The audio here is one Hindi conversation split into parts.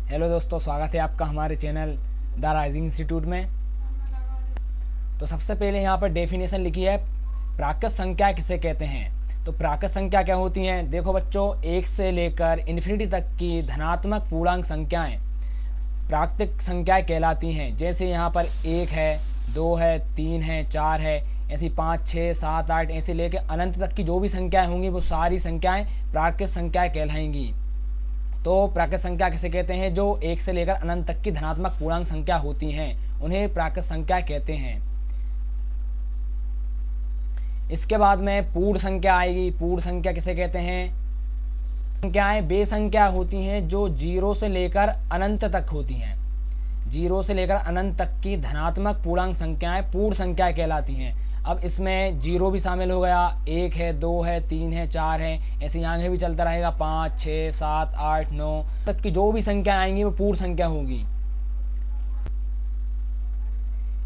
हेलो दोस्तों, स्वागत है आपका हमारे चैनल द राइजिंग इंस्टीट्यूट में। तो सबसे पहले यहाँ पर डेफिनेशन लिखी है, प्राकृत संख्या किसे कहते हैं। तो प्राकृत संख्या क्या होती हैं? देखो बच्चों, 1 से लेकर इन्फिनिटी तक की धनात्मक पूर्णांक संख्याएं प्राकृतिक संख्याएं कहलाती हैं। जैसे यहाँ पर 1 है, 2 है, 3 है, 4 है, ऐसी 5, 6, 7, 8 ऐसे लेकर अनंत तक की जो भी संख्याएं होंगी वो सारी संख्याएं प्राकृत संख्याएं कहलाएंगी। तो प्राकृत संख्या किसे कहते हैं? जो 1 से लेकर अनंत तक की धनात्मक पूर्णांक संख्या होती हैं, उन्हें प्राकृत संख्या कहते हैं। इसके बाद में पूर्ण संख्या आएगी। पूर्ण संख्या किसे कहते हैं? संख्याएं वे संख्या होती हैं जो 0 से लेकर अनंत तक होती हैं। 0 से लेकर अनंत तक की धनात्मक पूर्णांक संख्याएं पूर्ण संख्या कहलाती हैं। अब इसमें 0 भी शामिल हो गया, 1 है, 2 है, 3 है, 4 है, ऐसे आगे भी चलता रहेगा, 5, 6, 7, 8, 9 तक की जो भी संख्या आएंगी वो पूर्ण संख्या होगी।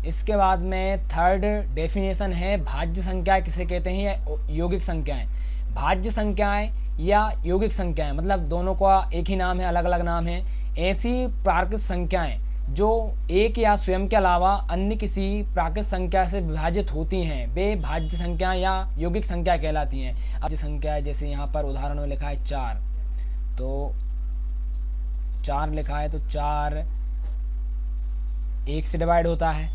इसके बाद में थर्ड डेफिनेशन है, भाज्य संख्या किसे कहते हैं या यौगिक संख्याएं। भाज्य संख्याएं या यौगिक संख्याएं मतलब दोनों का एक ही नाम है, अलग अलग नाम है। ऐसी प्राकृत संख्याएं जो एक या स्वयं के अलावा अन्य किसी प्राकृत संख्या से विभाजित होती हैं, वे भाज्य संख्या या यौगिक संख्या कहलाती हैं। भाज्य संख्या जैसे यहाँ पर उदाहरण में लिखा है 4, तो 4 लिखा है, तो 4 1 से डिवाइड होता है,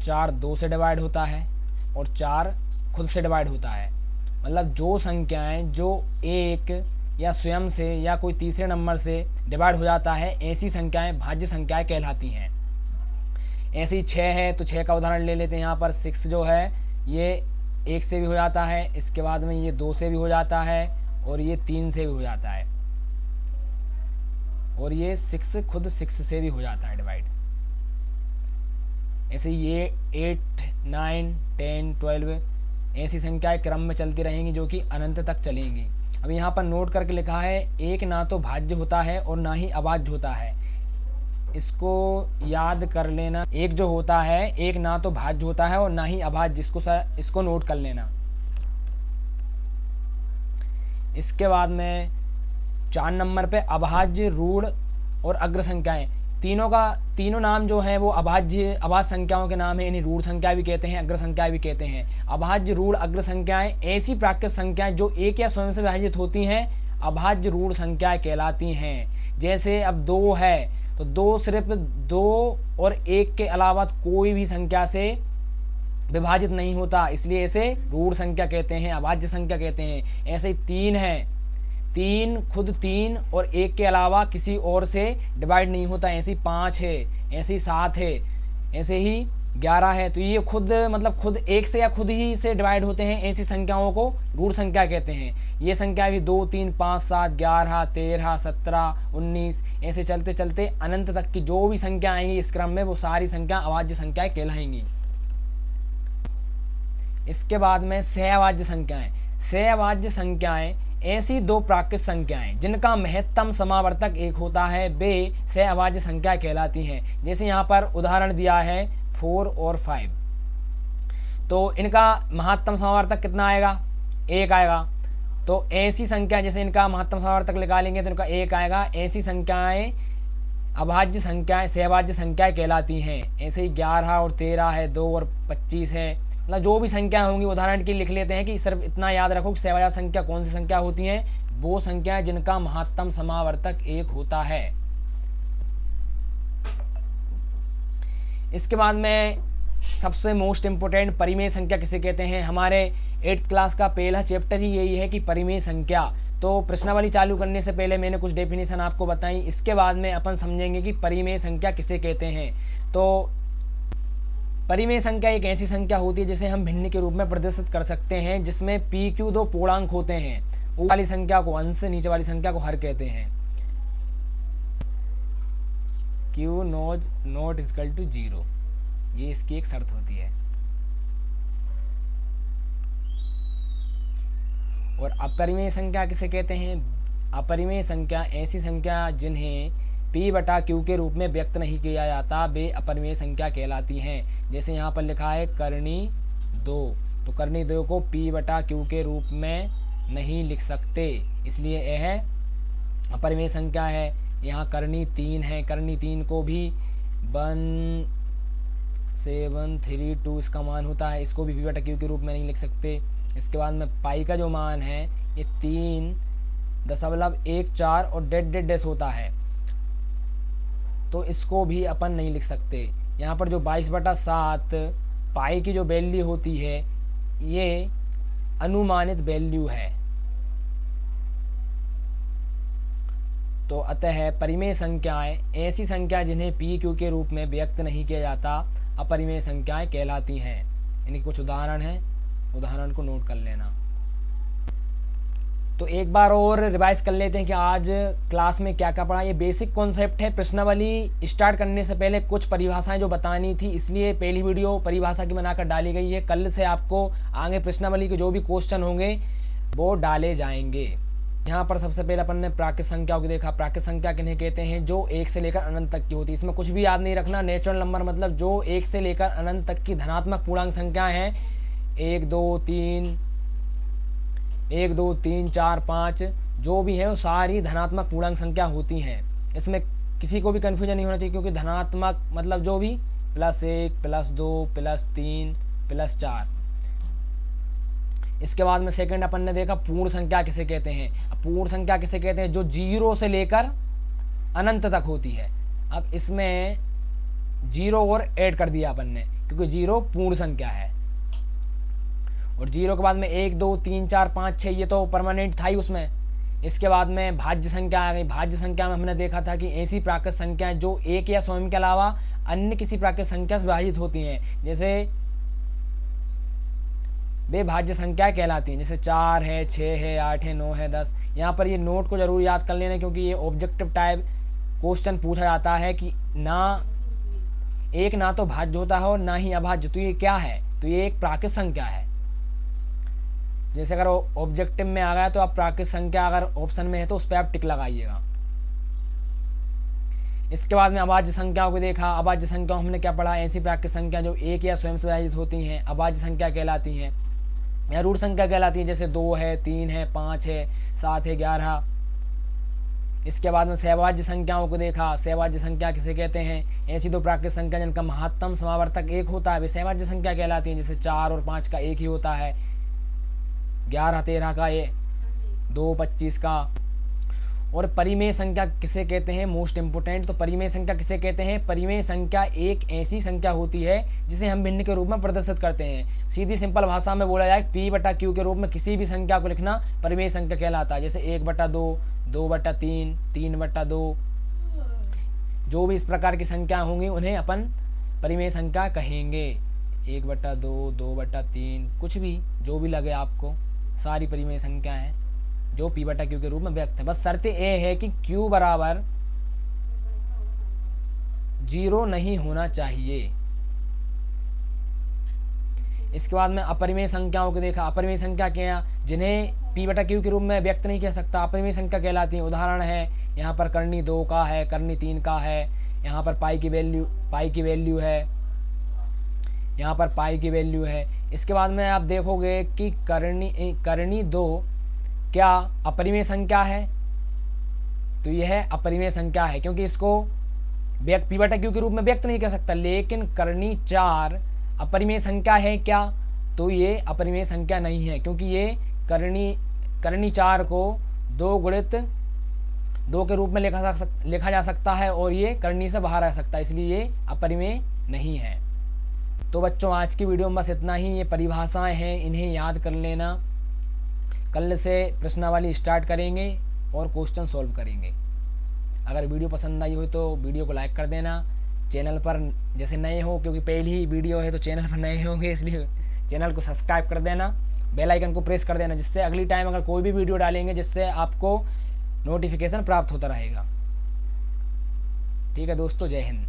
4 2 से डिवाइड होता है और 4 खुद से डिवाइड होता है। मतलब जो संख्याएं जो एक या स्वयं से या कोई तीसरे नंबर से डिवाइड हो जाता है, ऐसी संख्याएं भाज्य संख्याएं कहलाती हैं। ऐसी 6 है, तो 6 का उदाहरण ले लेते हैं। यहाँ पर 6 जो है ये 1 से भी हो जाता है, इसके बाद में ये 2 से भी हो जाता है और ये 3 से भी हो जाता है, और ये 6 खुद 6 से भी हो जाता है डिवाइड। ऐसे ये 8, 9, 10, 12 ऐसी संख्याएं क्रम में चलती रहेंगी जो कि अनंत तक चलेंगी। अब यहाँ पर नोट करके लिखा है, एक ना तो भाज्य होता है और ना ही अभाज्य होता है। इसको याद कर लेना। एक जो होता है, एक ना तो भाज्य होता है और ना ही अभाज्य, इसको नोट कर लेना। इसके बाद में 4 नंबर पे अभाज्य, ऋण और अग्र संख्याएं। तीनों नाम जो है वो अभाज्य संख्याओं के नाम है। इन्हें ऋण संख्या भी कहते हैं, अग्र संख्या भी कहते हैं। अभाज्य, ऋण, अग्र संख्याएं ऐसी प्राकृत संख्याएं जो एक या स्वयं से विभाजित होती हैं, अभाज्य ऋण संख्याएं कहलाती हैं। जैसे अब 2 है, तो 2 सिर्फ 2 और 1 के अलावा कोई भी संख्या से विभाजित नहीं होता, इसलिए इसे ऋण संख्या कहते हैं, अभाज्य संख्या कहते हैं। ऐसे ही 3 है, 3 खुद 3 और 1 के अलावा किसी और से डिवाइड नहीं होता। ऐसे ही 5 है, ऐसे ही 7 है, ऐसे ही 11 है, तो ये खुद मतलब खुद एक से या खुद ही से डिवाइड होते हैं। ऐसी संख्याओं को ऋण संख्या कहते हैं। ये संख्या भी 2, 3, 5, 7, 11, 13, 17, 19 ऐसे चलते चलते अनंत तक की जो भी संख्या आएंगी इस क्रम में, वो सारी संख्या अभाज्य संख्याएं कहलाएंगी। इसके बाद में सहअभाज्य संख्याएं। सहअभाज्य संख्याएं ऐसी 2 प्राकृत संख्याएं जिनका महत्तम समावर्तक 1 होता है, वे सहअभाज्य संख्या कहलाती हैं। जैसे यहाँ पर उदाहरण दिया है 4 और 5, तो इनका महत्तम समावर्तक कितना आएगा? 1 आएगा। तो ऐसी संख्या जैसे इनका महत्तम समावर्तक निकालेंगे तो इनका 1 आएगा। ऐसी संख्याएं अभाज्य संख्याएं सहअभाज्य संख्याएं कहलाती हैं। ऐसे ही 11 और 13 है, 2 और 25 है। मतलब जो भी संख्या होंगी उदाहरण के लिए लिख लेते हैं कि सिर्फ इतना याद रखो कि सहअभाज्य संख्या कौन सी संख्या होती हैं? वो संख्या जिनका महत्तम समावर्तक 1 होता है। इसके बाद में सबसे मोस्ट इम्पोर्टेंट परिमेय संख्या किसे कहते हैं? हमारे 8th क्लास का पहला चैप्टर ही यही है कि परिमेय संख्या। तो प्रश्नावली चालू करने से पहले मैंने कुछ डेफिनेशन आपको बताई, इसके बाद में अपन समझेंगे कि परिमेय संख्या किसे कहते हैं। तो परिमेय संख्या एक ऐसी संख्या होती है जिसे हम भिन्न के रूप में प्रदर्शित कर सकते हैं, जिसमें PQ 2 पूर्णांक होते हैं। ऊपर वाली संख्या को अंश, नीचे वाली संख्या को हर कहते हैं। Q नॉट इक्वल टू 0, ये इसकी एक शर्त होती है। और अपरिमेय संख्या किसे कहते हैं? अपरिमेय संख्या ऐसी संख्या जिन्हें P/Q के रूप में व्यक्त नहीं किया जाता, वे अपरिमेय संख्या कहलाती हैं। जैसे यहाँ पर लिखा है करनी 2, तो करनी 2 को P/Q के रूप में नहीं लिख सकते, इसलिए यह अपरिमेय संख्या है। यहाँ करनी 3 है, करनी 3 को भी 1732 इसका मान होता है, इसको भी p/q के रूप में नहीं लिख सकते। इसके बाद में पाई का जो मान है ये 3.14 और डेड होता है, तो इसको भी अपन नहीं लिख सकते। यहाँ पर जो 22/7 पाई की जो वैल्यू होती है ये अनुमानित वैल्यू है। तो अतः परिमेय संख्याएं ऐसी संख्या जिन्हें p/q के रूप में व्यक्त नहीं किया जाता अपरिमेय संख्याएं कहलाती हैं। इनके कुछ उदाहरण हैं, उदाहरण को नोट कर लेना। तो एक बार और रिवाइज कर लेते हैं कि आज क्लास में क्या क्या पढ़ा। ये बेसिक कॉन्सेप्ट है। प्रश्नावली स्टार्ट करने से पहले कुछ परिभाषाएं जो बतानी थी, इसलिए पहली वीडियो परिभाषा की बनाकर डाली गई है। कल से आपको आगे प्रश्नावली के जो भी क्वेश्चन होंगे वो डाले जाएंगे। यहाँ पर सबसे पहले अपन ने प्राकृत संख्याओं को देखा। प्राकृत संख्या किन्हें कहते हैं? जो 1 से लेकर अनंत तक की होती है। इसमें कुछ भी याद नहीं रखना। नेचुरल नंबर मतलब जो 1 से लेकर अनंत तक की धनात्मक पूर्णांक संख्या हैं, 1 2 3 4 5 जो भी है वो सारी धनात्मक पूर्णांक संख्या होती हैं। इसमें किसी को भी कन्फ्यूजन नहीं होना चाहिए, क्योंकि धनात्मक मतलब जो भी +1 +2 +3 +4। इसके बाद में सेकंड अपन ने देखा पूर्ण संख्या किसे कहते हैं। अब पूर्ण संख्या किसे कहते हैं? जो 0 से लेकर अनंत तक होती है। अब इसमें 0 और ऐड कर दिया अपन ने, क्योंकि 0 पूर्ण संख्या है। और 0 के बाद में 1 2 3 4 5 6 ये तो परमानेंट था ही उसमें। इसके बाद में भाज्य संख्या आ गई। भाज्य संख्या में हमने देखा था कि ऐसी प्राकृत संख्याएं जो 1 या स्वयं के अलावा अन्य किसी प्राकृत संख्या से विभाजित होती हैं, जैसे वे भाज्य संख्या कहलाती हैं। जैसे 4 है, 6 है, 8 है, 9 है, 10। यहाँ पर ये नोट को जरूर याद कर लेना, क्योंकि ये ऑब्जेक्टिव टाइप क्वेश्चन पूछा जाता है कि ना एक ना तो भाज्य होता है और ना ही अभाज्य, तो ये क्या है? तो ये एक प्राकृत संख्या है। जैसे अगर ऑब्जेक्टिव में आ गया तो आप प्राकृत संख्या अगर ऑप्शन में है तो उस पर आप टिक लगाइएगा। इसके बाद में अभाज्य संख्याओं को देखा। अभाज्य संख्याओं हमने क्या पढ़ा? ऐसी प्राकृत संख्या जो 1 या स्वयं से विभाजित होती हैं अभाज्य संख्या कहलाती हैं या रूढ़ संख्या कहलाती है। जैसे 2 है, 3 है, 5 है, 7 है, 11। इसके बाद में सहभाज्य संख्याओं को देखा। सहभाज्य संख्या किसे कहते हैं? ऐसी दो प्राकृत संख्या जिनका महत्तम समावर्तक 1 होता है वे सहभाज्य संख्या कहलाती हैं। जैसे 4 और 5 का 1 ही होता है, 11 13 का, ये 2 25 का। और परिमेय संख्या किसे कहते हैं? Most important. तो परिमेय संख्या किसे कहते हैं? परिमेय संख्या एक ऐसी संख्या होती है जिसे हम भिन्न के रूप में प्रदर्शित करते हैं। सीधी सिंपल भाषा में बोला जाए p/q के रूप में किसी भी संख्या को लिखना परिमेय संख्या कहलाता है। जैसे 1/2, 2/3, 3/2, जो भी इस प्रकार की संख्या होंगी उन्हें अपन परिमेय संख्या कहेंगे। 1/2, 2/3, कुछ भी जो भी लगे आपको, सारी परिमेय संख्या है जो p/q के रूप में व्यक्त है। बस शर्त ये है कि q बराबर 0 नहीं होना चाहिए। इसके बाद में अपरिमेय संख्याओं को देखा। अपरिमेय संख्या क्या है? जिन्हें p/q के रूप में व्यक्त नहीं किया सकता अपरिमेय संख्या कहलाती है। उदाहरण है यहाँ पर करनी 2 का है, करनी 3 का है, यहाँ पर पाई की वैल्यू है, यहाँ पर पाई की वैल्यू है। इसके बाद में आप देखोगे कि करनी 2 क्या अपरिमेय संख्या है? तो यह अपरिमेय संख्या है, क्योंकि इसको p/q के रूप में व्यक्त नहीं कर सकता। लेकिन करनी 4 अपरिमेय संख्या है क्या? तो ये अपरिमेय संख्या नहीं है, क्योंकि ये करनी 4 को 2 गुणित 2 के रूप में लिखा जा सकता है और ये करनी से बाहर आ सकता है, इसलिए ये अपरिमेय नहीं है। तो बच्चों आज की वीडियो में बस इतना ही। ये परिभाषाएं हैं, इन्हें याद कर लेना। कल से प्रश्नावली स्टार्ट करेंगे और क्वेश्चन सॉल्व करेंगे। अगर वीडियो पसंद आई हो तो वीडियो को लाइक कर देना। चैनल पर जैसे नए हो, क्योंकि पहली ही वीडियो है तो चैनल पर नए होंगे, इसलिए चैनल को सब्सक्राइब कर देना, बेल आइकन को प्रेस कर देना, जिससे अगली टाइम अगर कोई भी वीडियो डालेंगे जिससे आपको नोटिफिकेशन प्राप्त होता रहेगा। ठीक है दोस्तों, जय हिंद।